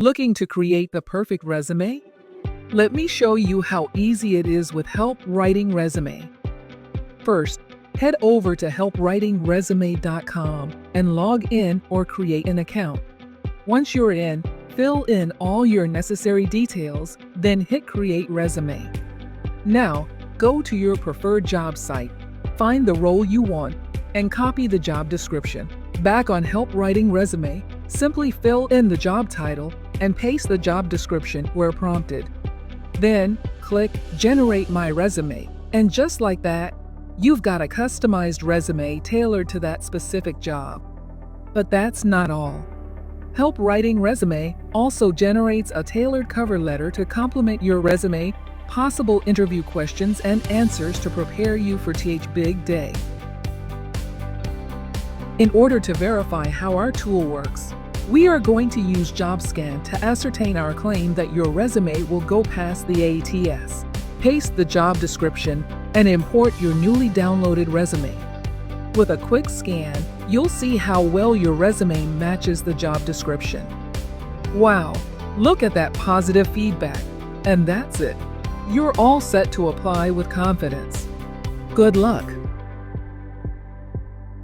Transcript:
Looking to create the perfect resume? Let me show you how easy it is with Help Writing Resume. First, head over to helpwritingresume.com and log in or create an account. Once you're in, fill in all your necessary details, then hit Create Resume. Now, go to your preferred job site, find the role you want, and copy the job description. Back on Help Writing Resume, simply fill in the job title and paste the job description where prompted. Then, click Generate My Resume, and just like that, you've got a customized resume tailored to that specific job. But that's not all. Help Writing Resume also generates a tailored cover letter to complement your resume, possible interview questions and answers to prepare you for TH Big Day. In order to verify how our tool works, we are going to use Jobscan to ascertain our claim that your resume will go past the ATS. Paste the job description and import your newly downloaded resume. With a quick scan, you'll see how well your resume matches the job description. Wow, look at that positive feedback. And that's it. You're all set to apply with confidence. Good luck.